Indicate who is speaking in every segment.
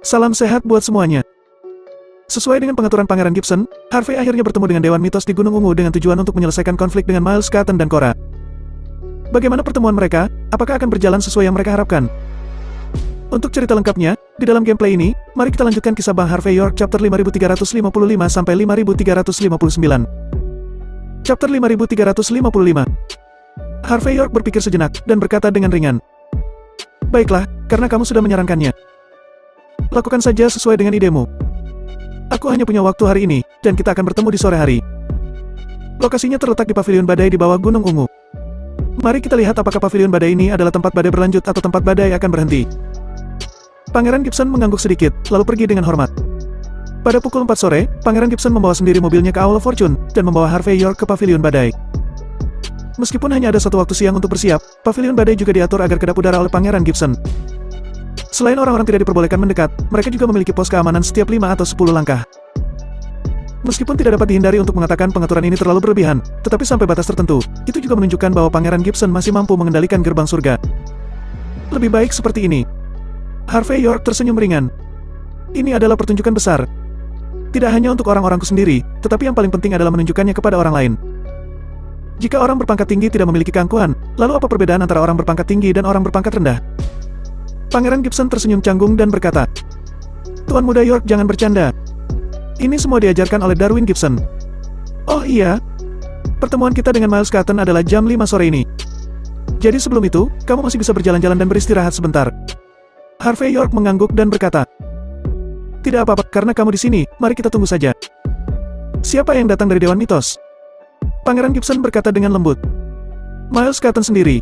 Speaker 1: Salam sehat buat semuanya. Sesuai dengan pengaturan Pangeran Gibson, Harvey akhirnya bertemu dengan Dewan Mitos di Gunung Ungu dengan tujuan untuk menyelesaikan konflik dengan Miles Cotton dan Cora. Bagaimana pertemuan mereka? Apakah akan berjalan sesuai yang mereka harapkan? Untuk cerita lengkapnya, di dalam gameplay ini, mari kita lanjutkan kisah Bang Harvey York chapter 5355 sampai 5359. Chapter 5355. Harvey York berpikir sejenak dan berkata dengan ringan, "Baiklah, karena kamu sudah menyarankannya. Lakukan saja sesuai dengan idemu. Aku hanya punya waktu hari ini, dan kita akan bertemu di sore hari." Lokasinya terletak di Pavilion Badai di bawah Gunung Ungu. Mari kita lihat apakah Pavilion Badai ini adalah tempat badai berlanjut atau tempat badai akan berhenti. Pangeran Gibson mengangguk sedikit, lalu pergi dengan hormat. Pada pukul 4 sore, Pangeran Gibson membawa sendiri mobilnya ke Aula Fortune, dan membawa Harvey York ke Pavilion Badai. Meskipun hanya ada satu waktu siang untuk bersiap, Pavilion Badai juga diatur agar kedap udara oleh Pangeran Gibson. Selain orang-orang tidak diperbolehkan mendekat, mereka juga memiliki pos keamanan setiap 5 atau 10 langkah. Meskipun tidak dapat dihindari untuk mengatakan pengaturan ini terlalu berlebihan, tetapi sampai batas tertentu, itu juga menunjukkan bahwa Pangeran Gibson masih mampu mengendalikan gerbang surga. Lebih baik seperti ini. Harvey York tersenyum ringan. Ini adalah pertunjukan besar. Tidak hanya untuk orang-orangku sendiri, tetapi yang paling penting adalah menunjukkannya kepada orang lain. Jika orang berpangkat tinggi tidak memiliki keangkuhan, lalu apa perbedaan antara orang berpangkat tinggi dan orang berpangkat rendah? Pangeran Gibson tersenyum canggung dan berkata, "Tuan Muda York, jangan bercanda. Ini semua diajarkan oleh Darwin Gibson." "Oh iya. Pertemuan kita dengan Miles Cotton adalah jam 5 sore ini. Jadi sebelum itu, kamu masih bisa berjalan-jalan dan beristirahat sebentar." Harvey York mengangguk dan berkata, "Tidak apa-apa, karena kamu di sini, mari kita tunggu saja." "Siapa yang datang dari Dewan Mitos?" Pangeran Gibson berkata dengan lembut. "Miles Cotton sendiri.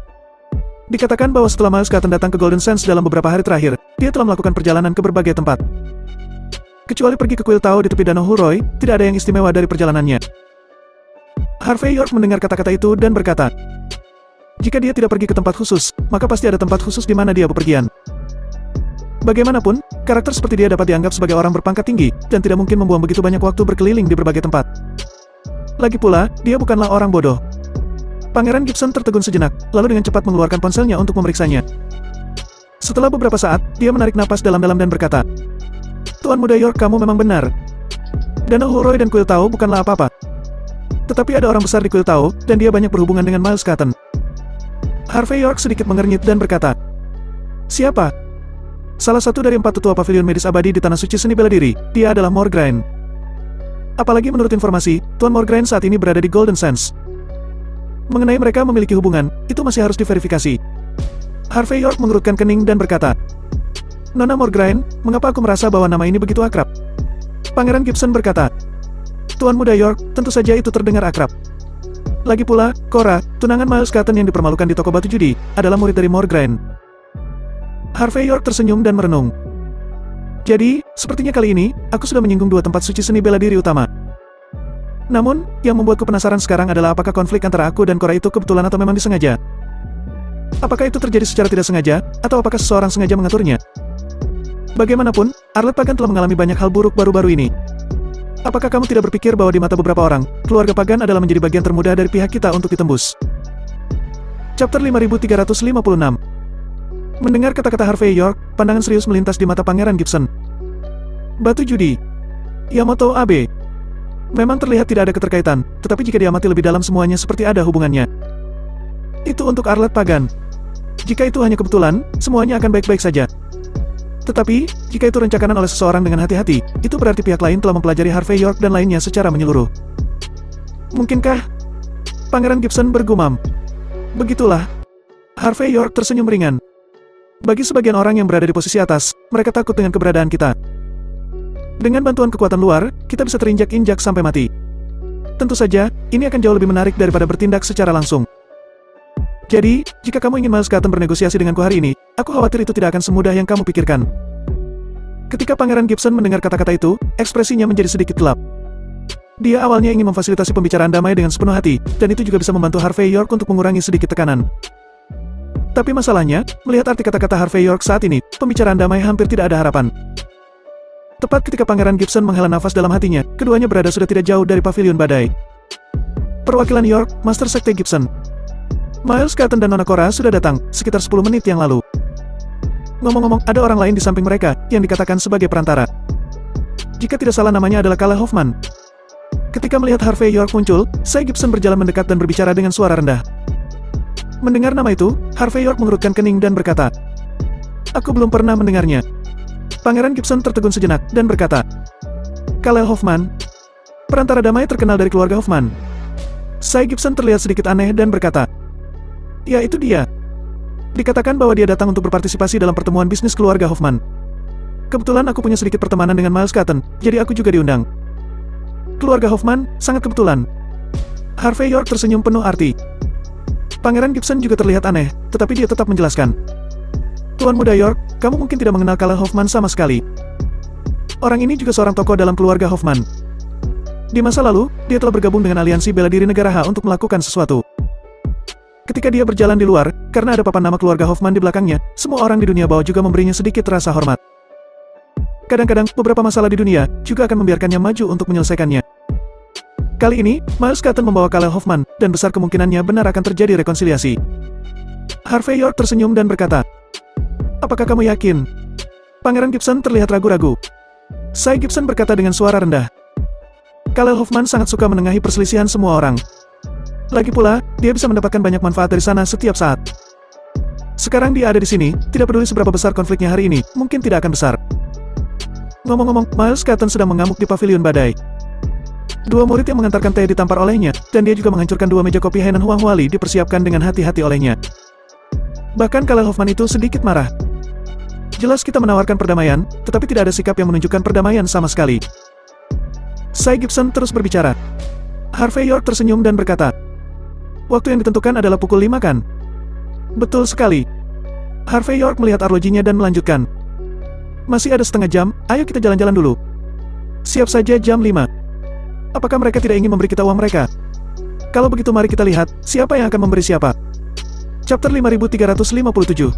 Speaker 1: Dikatakan bahwa setelah Miles Cotton datang ke Golden Sands dalam beberapa hari terakhir, dia telah melakukan perjalanan ke berbagai tempat. Kecuali pergi ke kuil Tao di tepi Danau Huroi, tidak ada yang istimewa dari perjalanannya." Harvey York mendengar kata-kata itu dan berkata, "Jika dia tidak pergi ke tempat khusus, maka pasti ada tempat khusus di mana dia bepergian. Bagaimanapun, karakter seperti dia dapat dianggap sebagai orang berpangkat tinggi, dan tidak mungkin membuang begitu banyak waktu berkeliling di berbagai tempat. Lagi pula, dia bukanlah orang bodoh." Pangeran Gibson tertegun sejenak, lalu dengan cepat mengeluarkan ponselnya untuk memeriksanya. Setelah beberapa saat, dia menarik napas dalam-dalam dan berkata, "Tuan Muda York, kamu memang benar. Danau Huroi dan kuil Tao bukanlah apa-apa. Tetapi ada orang besar di kuil Tao, dan dia banyak berhubungan dengan Miles Cotton." Harvey York sedikit mengernyit dan berkata, "Siapa?" "Salah satu dari 4 tetua pavilion medis abadi di Tanah Suci Seni Bela Diri, dia adalah Morgraine. Apalagi menurut informasi, Tuan Morgraine saat ini berada di Golden Sands. Mengenai mereka memiliki hubungan, itu masih harus diverifikasi." Harvey York mengerutkan kening dan berkata, "Nona Morgraine, mengapa aku merasa bahwa nama ini begitu akrab?" Pangeran Gibson berkata, "Tuan Muda York, tentu saja itu terdengar akrab. Lagi pula, Cora, tunangan Miles Cotton yang dipermalukan di toko batu judi, adalah murid dari Morgraine." Harvey York tersenyum dan merenung. "Jadi, sepertinya kali ini, aku sudah menyinggung 2 tempat suci seni bela diri utama. Namun, yang membuatku penasaran sekarang adalah apakah konflik antara aku dan Cora itu kebetulan atau memang disengaja? Apakah itu terjadi secara tidak sengaja, atau apakah seseorang sengaja mengaturnya? Bagaimanapun, Arlet Pagan telah mengalami banyak hal buruk baru-baru ini. Apakah kamu tidak berpikir bahwa di mata beberapa orang, keluarga Pagan adalah menjadi bagian termudah dari pihak kita untuk ditembus?" Chapter 5356. Mendengar kata-kata Harvey York, pandangan serius melintas di mata Pangeran Gibson. "Batu judi. Yamato Abe. Memang terlihat tidak ada keterkaitan, tetapi jika diamati lebih dalam semuanya seperti ada hubungannya. Itu untuk Arlet Pagan. Jika itu hanya kebetulan, semuanya akan baik-baik saja. Tetapi, jika itu rencangan oleh seseorang dengan hati-hati, itu berarti pihak lain telah mempelajari Harvey York dan lainnya secara menyeluruh. Mungkinkah?" Pangeran Gibson bergumam. "Begitulah." Harvey York tersenyum ringan. "Bagi sebagian orang yang berada di posisi atas, mereka takut dengan keberadaan kita. Dengan bantuan kekuatan luar, kita bisa terinjak-injak sampai mati. Tentu saja, ini akan jauh lebih menarik daripada bertindak secara langsung. Jadi, jika kamu ingin Miles Cotton bernegosiasi denganku hari ini, aku khawatir itu tidak akan semudah yang kamu pikirkan." Ketika Pangeran Gibson mendengar kata-kata itu, ekspresinya menjadi sedikit gelap. Dia awalnya ingin memfasilitasi pembicaraan damai dengan sepenuh hati, dan itu juga bisa membantu Harvey York untuk mengurangi sedikit tekanan. Tapi masalahnya, melihat arti kata-kata Harvey York saat ini, pembicaraan damai hampir tidak ada harapan. Tepat ketika Pangeran Gibson menghela nafas dalam hatinya, keduanya berada sudah tidak jauh dari Pavilion Badai. Perwakilan York, Master Sekte Gibson. Miles Cotton dan Nona Cora sudah datang, sekitar 10 menit yang lalu. Ngomong-ngomong, ada orang lain di samping mereka, yang dikatakan sebagai perantara. Jika tidak salah namanya adalah Kala Hoffman. Ketika melihat Harvey York muncul, Cy Gibson berjalan mendekat dan berbicara dengan suara rendah. Mendengar nama itu, Harvey York mengerutkan kening dan berkata, "Aku belum pernah mendengarnya." Pangeran Gibson tertegun sejenak, dan berkata, "Kala Hoffman, perantara damai terkenal dari keluarga Hoffman." Cy Gibson terlihat sedikit aneh dan berkata, "Ya, itu dia. Dikatakan bahwa dia datang untuk berpartisipasi dalam pertemuan bisnis keluarga Hoffman. Kebetulan aku punya sedikit pertemanan dengan Miles Cotton, jadi aku juga diundang." Keluarga Hoffman, sangat kebetulan. Harvey York tersenyum penuh arti. Pangeran Gibson juga terlihat aneh, tetapi dia tetap menjelaskan. "Tuan Muda York, kamu mungkin tidak mengenal Kala Hoffman sama sekali. Orang ini juga seorang tokoh dalam keluarga Hoffman. Di masa lalu, dia telah bergabung dengan aliansi bela diri negara H untuk melakukan sesuatu. Ketika dia berjalan di luar, karena ada papan nama keluarga Hoffman di belakangnya, semua orang di dunia bawah juga memberinya sedikit rasa hormat. Kadang-kadang, beberapa masalah di dunia juga akan membiarkannya maju untuk menyelesaikannya. Kali ini, Miles Cotton membawa Kala Hoffman, dan besar kemungkinannya benar akan terjadi rekonsiliasi." Harvey York tersenyum dan berkata, "Apakah kamu yakin?" Pangeran Gibson terlihat ragu-ragu. Cy Gibson berkata dengan suara rendah, "Kala Hoffman sangat suka menengahi perselisihan semua orang. Lagi pula, dia bisa mendapatkan banyak manfaat dari sana setiap saat. Sekarang dia ada di sini, tidak peduli seberapa besar konfliknya hari ini, mungkin tidak akan besar." Ngomong-ngomong, Miles Cotton sedang mengamuk di pavilion badai. Dua murid yang mengantarkan teh ditampar olehnya, dan dia juga menghancurkan dua meja kopi Hainan Huanghuali dipersiapkan dengan hati-hati olehnya. Bahkan Kala Hoffman itu sedikit marah. Jelas kita menawarkan perdamaian, tetapi tidak ada sikap yang menunjukkan perdamaian sama sekali. Cy Gibson terus berbicara. Harvey York tersenyum dan berkata, "Waktu yang ditentukan adalah pukul 5 kan?" "Betul sekali." Harvey York melihat arlojinya dan melanjutkan, "Masih ada setengah jam, ayo kita jalan-jalan dulu." "Siap saja jam 5. Apakah mereka tidak ingin memberi kita uang mereka? Kalau begitu mari kita lihat, siapa yang akan memberi siapa." Chapter 5357.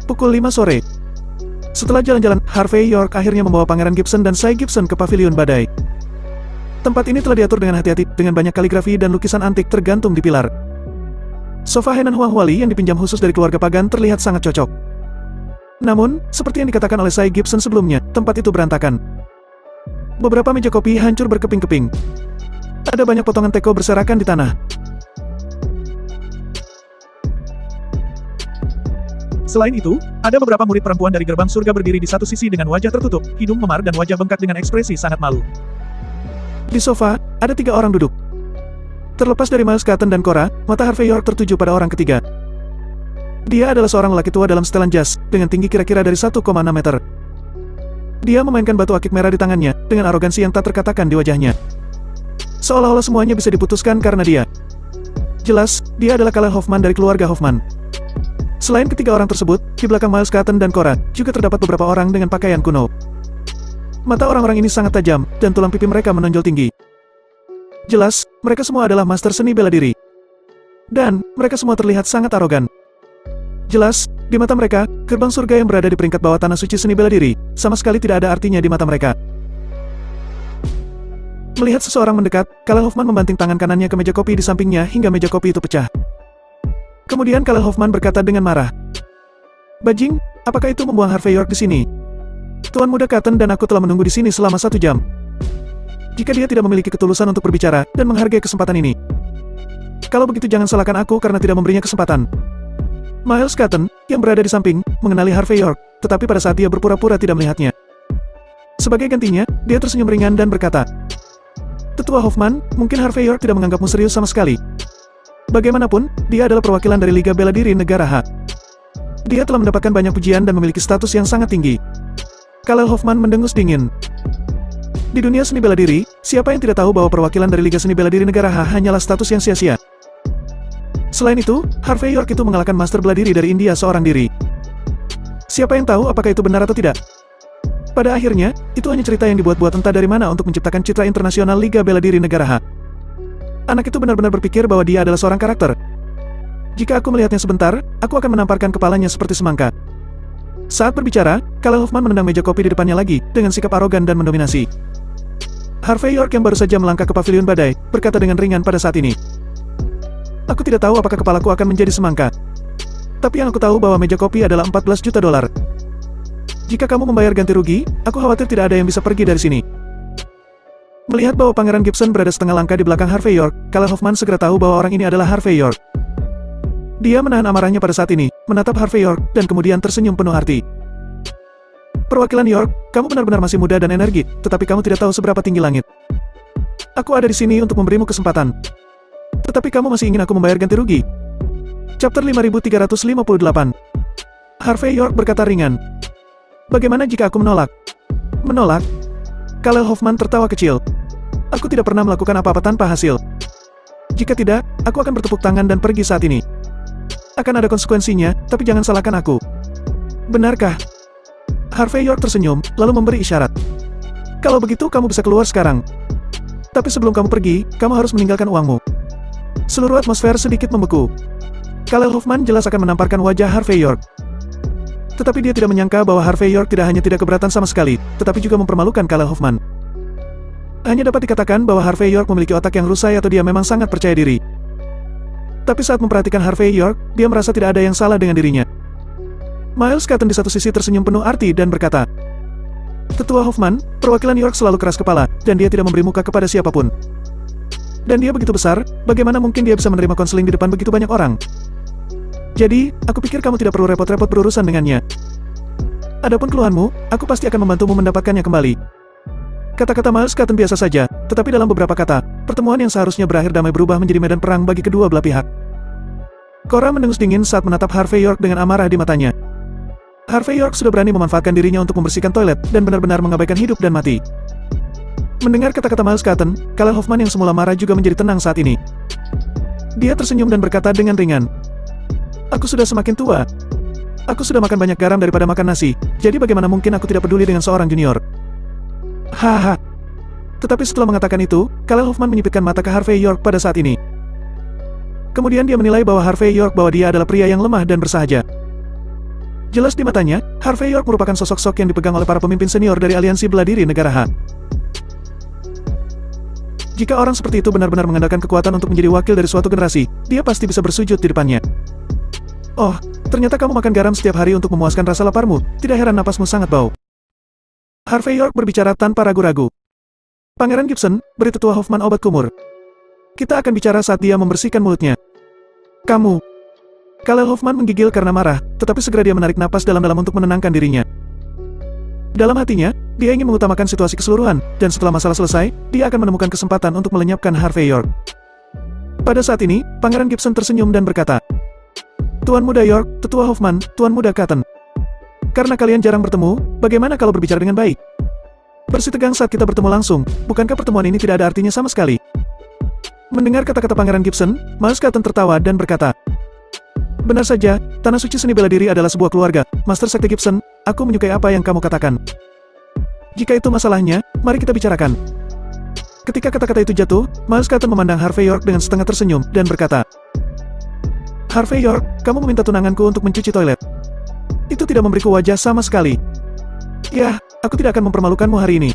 Speaker 1: Pukul 5 sore. Setelah jalan-jalan, Harvey York akhirnya membawa Pangeran Gibson dan Cy Gibson ke pavilion badai. Tempat ini telah diatur dengan hati-hati, dengan banyak kaligrafi dan lukisan antik tergantung di pilar. Sofa Hainan Huanghuali yang dipinjam khusus dari keluarga Pagan terlihat sangat cocok. Namun, seperti yang dikatakan oleh Cy Gibson sebelumnya, tempat itu berantakan. Beberapa meja kopi hancur berkeping-keping. Ada banyak potongan teko berserakan di tanah. Selain itu, ada beberapa murid perempuan dari gerbang surga berdiri di satu sisi dengan wajah tertutup, hidung memar dan wajah bengkak dengan ekspresi sangat malu. Di sofa, ada 3 orang duduk. Terlepas dari Miles Cotton dan Cora, mata Harvey York tertuju pada orang ketiga. Dia adalah seorang lelaki tua dalam setelan jas, dengan tinggi kira-kira dari 1,6 meter. Dia memainkan batu akik merah di tangannya, dengan arogansi yang tak terkatakan di wajahnya. Seolah-olah semuanya bisa diputuskan karena dia. Jelas, dia adalah Kala Hoffman dari keluarga Hoffman. Selain ketiga orang tersebut, di belakang Miles Cotton dan Cora, juga terdapat beberapa orang dengan pakaian kuno. Mata orang-orang ini sangat tajam, dan tulang pipi mereka menonjol tinggi. Jelas, mereka semua adalah master seni bela diri. Dan, mereka semua terlihat sangat arogan. Jelas, di mata mereka, gerbang surga yang berada di peringkat bawah tanah suci seni bela diri, sama sekali tidak ada artinya di mata mereka. Melihat seseorang mendekat, Kala Hoffman membanting tangan kanannya ke meja kopi di sampingnya hingga meja kopi itu pecah. Kemudian Kala Hoffman berkata dengan marah, "Bajing, apakah itu membuang Harvey York di sini? Tuan Muda Cotton dan aku telah menunggu di sini selama 1 jam. Jika dia tidak memiliki ketulusan untuk berbicara dan menghargai kesempatan ini. Kalau begitu jangan salahkan aku karena tidak memberinya kesempatan." Miles Cotton, yang berada di samping, mengenali Harvey York, tetapi pada saat dia berpura-pura tidak melihatnya. Sebagai gantinya, dia tersenyum ringan dan berkata, "Tetua Hoffman, mungkin Harvey York tidak menganggapmu serius sama sekali. Bagaimanapun, dia adalah perwakilan dari Liga Bela Diri Negara H. Dia telah mendapatkan banyak pujian dan memiliki status yang sangat tinggi." Kala Hoffman mendengus dingin. Di dunia seni bela diri, siapa yang tidak tahu bahwa perwakilan dari Liga Seni Bela Diri Negara H hanyalah status yang sia-sia. Selain itu, Harvey York itu mengalahkan master bela diri dari India seorang diri. Siapa yang tahu apakah itu benar atau tidak? Pada akhirnya, itu hanya cerita yang dibuat-buat entah dari mana untuk menciptakan citra internasional Liga Bela Diri Negara H. Anak itu benar-benar berpikir bahwa dia adalah seorang karakter. Jika aku melihatnya sebentar, aku akan menamparkan kepalanya seperti semangka. Saat berbicara, Kala Hoffman menendang meja kopi di depannya lagi, dengan sikap arogan dan mendominasi. Harvey York yang baru saja melangkah ke pavilion badai, berkata dengan ringan pada saat ini, "Aku tidak tahu apakah kepalaku akan menjadi semangka. Tapi yang aku tahu bahwa meja kopi adalah $14 juta. Jika kamu membayar ganti rugi, aku khawatir tidak ada yang bisa pergi dari sini. Melihat bahwa Pangeran Gibson berada setengah langkah di belakang Harvey York, Kyle Hoffman segera tahu bahwa orang ini adalah Harvey York. Dia menahan amarahnya pada saat ini, menatap Harvey York, dan kemudian tersenyum penuh arti. Perwakilan York, kamu benar-benar masih muda dan energi, tetapi kamu tidak tahu seberapa tinggi langit. Aku ada di sini untuk memberimu kesempatan. Tetapi kamu masih ingin aku membayar ganti rugi? Chapter 5358. Harvey York berkata ringan. Bagaimana jika aku menolak? Menolak? Kyle Hoffman tertawa kecil. Aku tidak pernah melakukan apa-apa tanpa hasil. Jika tidak, aku akan bertepuk tangan dan pergi saat ini. Akan ada konsekuensinya, tapi jangan salahkan aku. Benarkah? Harvey York tersenyum, lalu memberi isyarat. Kalau begitu kamu bisa keluar sekarang. Tapi sebelum kamu pergi, kamu harus meninggalkan uangmu. Seluruh atmosfer sedikit membeku. Kyle Hoffman jelas akan menamparkan wajah Harvey York. Tetapi dia tidak menyangka bahwa Harvey York tidak hanya tidak keberatan sama sekali, tetapi juga mempermalukan Kyle Hoffman. Hanya dapat dikatakan bahwa Harvey York memiliki otak yang rusai atau dia memang sangat percaya diri. Tapi saat memperhatikan Harvey York, dia merasa tidak ada yang salah dengan dirinya. Miles Cotton di satu sisi tersenyum penuh arti dan berkata, Tetua Hoffman, perwakilan York selalu keras kepala, dan dia tidak memberi muka kepada siapapun. Dan dia begitu besar, bagaimana mungkin dia bisa menerima konseling di depan begitu banyak orang? Jadi, aku pikir kamu tidak perlu repot-repot berurusan dengannya. Adapun keluhanmu, aku pasti akan membantumu mendapatkannya kembali. Kata-kata Miles Cotton biasa saja, tetapi dalam beberapa kata, pertemuan yang seharusnya berakhir damai berubah menjadi medan perang bagi kedua belah pihak. Cora mendengus dingin saat menatap Harvey York dengan amarah di matanya. Harvey York sudah berani memanfaatkan dirinya untuk membersihkan toilet dan benar-benar mengabaikan hidup dan mati. Mendengar kata-kata Miles Cotton, Kyle Hoffman yang semula marah juga menjadi tenang saat ini. Dia tersenyum dan berkata dengan ringan, Aku sudah semakin tua. Aku sudah makan banyak garam daripada makan nasi, jadi bagaimana mungkin aku tidak peduli dengan seorang junior? Haha. Tetapi setelah mengatakan itu, Kyle Hoffman menyipitkan mata ke Harvey York pada saat ini. Kemudian dia menilai bahwa Harvey York bahwa dia adalah pria yang lemah dan bersahaja. Jelas di matanya, Harvey York merupakan sosok yang dipegang oleh para pemimpin senior dari aliansi bela diri negara H. Jika orang seperti itu benar-benar mengandalkan kekuatan untuk menjadi wakil dari suatu generasi, dia pasti bisa bersujud di depannya. Oh, ternyata kamu makan garam setiap hari untuk memuaskan rasa laparmu, tidak heran napasmu sangat bau. Harvey York berbicara tanpa ragu-ragu. Pangeran Gibson, beri Tetua Hoffman obat kumur. Kita akan bicara saat dia membersihkan mulutnya. Kamu. Kyle Hoffman menggigil karena marah, tetapi segera dia menarik napas dalam-dalam untuk menenangkan dirinya. Dalam hatinya, dia ingin mengutamakan situasi keseluruhan, dan setelah masalah selesai, dia akan menemukan kesempatan untuk melenyapkan Harvey York. Pada saat ini, Pangeran Gibson tersenyum dan berkata, Tuan Muda York, Tetua Hoffman, Tuan Muda Cotton. Karena kalian jarang bertemu, bagaimana kalau berbicara dengan baik? Bersitegang saat kita bertemu langsung, bukankah pertemuan ini tidak ada artinya sama sekali? Mendengar kata-kata Pangeran Gibson, Miles Cotton tertawa dan berkata, Benar saja, Tanah Suci Seni Bela Diri adalah sebuah keluarga, Master Sekte Gibson, aku menyukai apa yang kamu katakan. Jika itu masalahnya, mari kita bicarakan. Ketika kata-kata itu jatuh, Miles Cotton memandang Harvey York dengan setengah tersenyum, dan berkata, Harvey York, kamu meminta tunanganku untuk mencuci toilet. Itu tidak memberiku wajah sama sekali. Ya, aku tidak akan mempermalukanmu hari ini.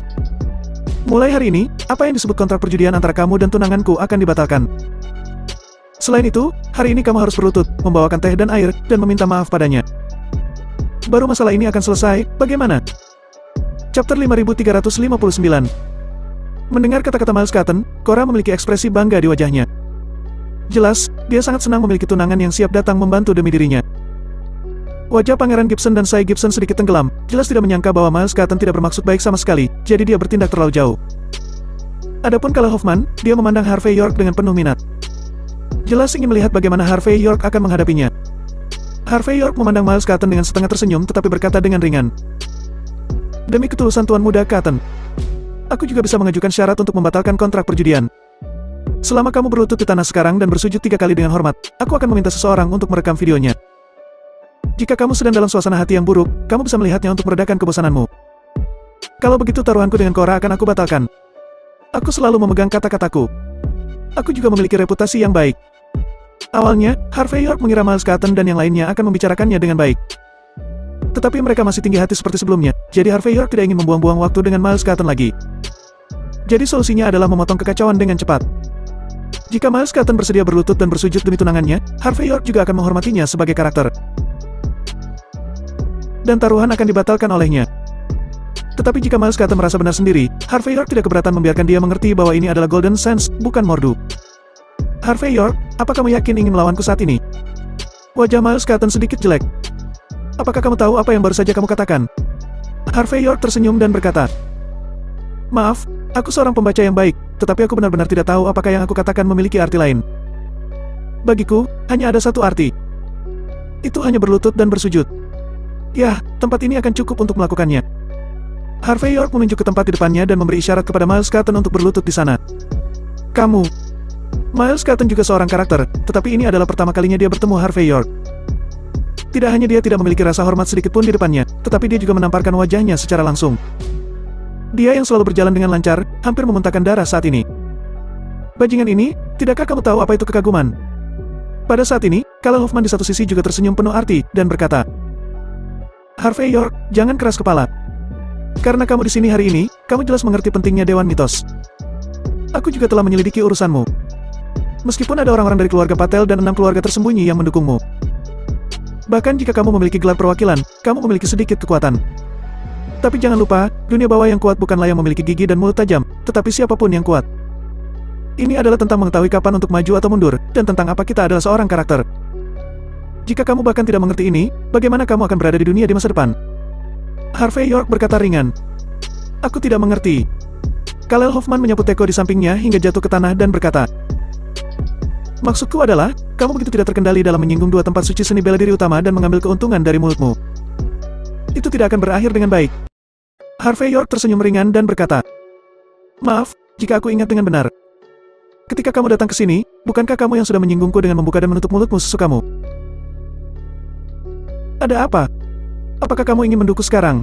Speaker 1: Mulai hari ini, apa yang disebut kontrak perjudian antara kamu dan tunanganku akan dibatalkan. Selain itu, hari ini kamu harus berlutut, membawakan teh dan air, dan meminta maaf padanya. Baru masalah ini akan selesai, bagaimana? Chapter 5359. Mendengar kata-kata Miles Cotton, Cora memiliki ekspresi bangga di wajahnya. Jelas, dia sangat senang memiliki tunangan yang siap datang membantu demi dirinya. Wajah Pangeran Gibson dan Sai Gibson sedikit tenggelam, jelas tidak menyangka bahwa Miles Cotton tidak bermaksud baik sama sekali, jadi dia bertindak terlalu jauh. Adapun Kyle Hoffman, dia memandang Harvey York dengan penuh minat. Jelas ingin melihat bagaimana Harvey York akan menghadapinya. Harvey York memandang Miles Cotton dengan setengah tersenyum tetapi berkata dengan ringan, Demi ketulusan Tuan Muda Cotton, aku juga bisa mengajukan syarat untuk membatalkan kontrak perjudian. Selama kamu berlutut di tanah sekarang dan bersujud 3 kali dengan hormat, aku akan meminta seseorang untuk merekam videonya. Jika kamu sedang dalam suasana hati yang buruk, kamu bisa melihatnya untuk meredakan kebosananmu. Kalau begitu taruhanku dengan Cora akan aku batalkan. Aku selalu memegang kata-kataku. Aku juga memiliki reputasi yang baik. Awalnya, Harvey York mengira Miles Cotton dan yang lainnya akan membicarakannya dengan baik. Tetapi mereka masih tinggi hati seperti sebelumnya, jadi Harvey York tidak ingin membuang-buang waktu dengan Miles Cotton lagi. Jadi solusinya adalah memotong kekacauan dengan cepat. Jika Miles Cotton bersedia berlutut dan bersujud demi tunangannya, Harvey York juga akan menghormatinya sebagai karakter. dan taruhan akan dibatalkan olehnya. Tetapi jika Miles Caton merasa benar sendiri, Harvey York tidak keberatan membiarkan dia mengerti bahwa ini adalah Golden Sands, bukan Mordu. Harvey York, apa kamu yakin ingin melawanku saat ini? Wajah Miles Caton sedikit jelek. Apakah kamu tahu apa yang baru saja kamu katakan? Harvey York tersenyum dan berkata, "Maaf, aku seorang pembaca yang baik, tetapi aku benar-benar tidak tahu apakah yang aku katakan memiliki arti lain. Bagiku, hanya ada satu arti. Itu hanya berlutut dan bersujud. Yah, tempat ini akan cukup untuk melakukannya." Harvey York menunjuk ke tempat di depannya dan memberi isyarat kepada Miles Caton untuk berlutut di sana. "Kamu." Miles Caton juga seorang karakter, tetapi ini adalah pertama kalinya dia bertemu Harvey York. Tidak hanya dia tidak memiliki rasa hormat sedikit pun di depannya, tetapi dia juga menamparkan wajahnya secara langsung. Dia yang selalu berjalan dengan lancar, hampir memuntahkan darah saat ini. "Bajingan ini, tidakkah kamu tahu apa itu kekaguman?" Pada saat ini, Kala Hoffman di satu sisi juga tersenyum penuh arti, dan berkata, "Harvey York, jangan keras kepala. Karena kamu di sini hari ini, kamu jelas mengerti pentingnya Dewan Mitos. Aku juga telah menyelidiki urusanmu. Meskipun ada orang-orang dari keluarga Patel dan 6 keluarga tersembunyi yang mendukungmu. Bahkan jika kamu memiliki gelar perwakilan, kamu memiliki sedikit kekuatan. Tapi jangan lupa, dunia bawah yang kuat bukanlah yang memiliki gigi dan mulut tajam, tetapi siapapun yang kuat. Ini adalah tentang mengetahui kapan untuk maju atau mundur, dan tentang apa kita adalah seorang karakter. Jika kamu bahkan tidak mengerti ini, bagaimana kamu akan berada di dunia di masa depan?" Harvey York berkata ringan, "Aku tidak mengerti." Kal-El Hoffman menyapu teko di sampingnya hingga jatuh ke tanah dan berkata, "Maksudku adalah, kamu begitu tidak terkendali dalam menyinggung 2 tempat suci seni bela diri utama dan mengambil keuntungan dari mulutmu. Itu tidak akan berakhir dengan baik." Harvey York tersenyum ringan dan berkata, "Maaf, jika aku ingat dengan benar. Ketika kamu datang ke sini, bukankah kamu yang sudah menyinggungku dengan membuka dan menutup mulutmu sesukamu? Ada apa? Apakah kamu ingin menduku sekarang?"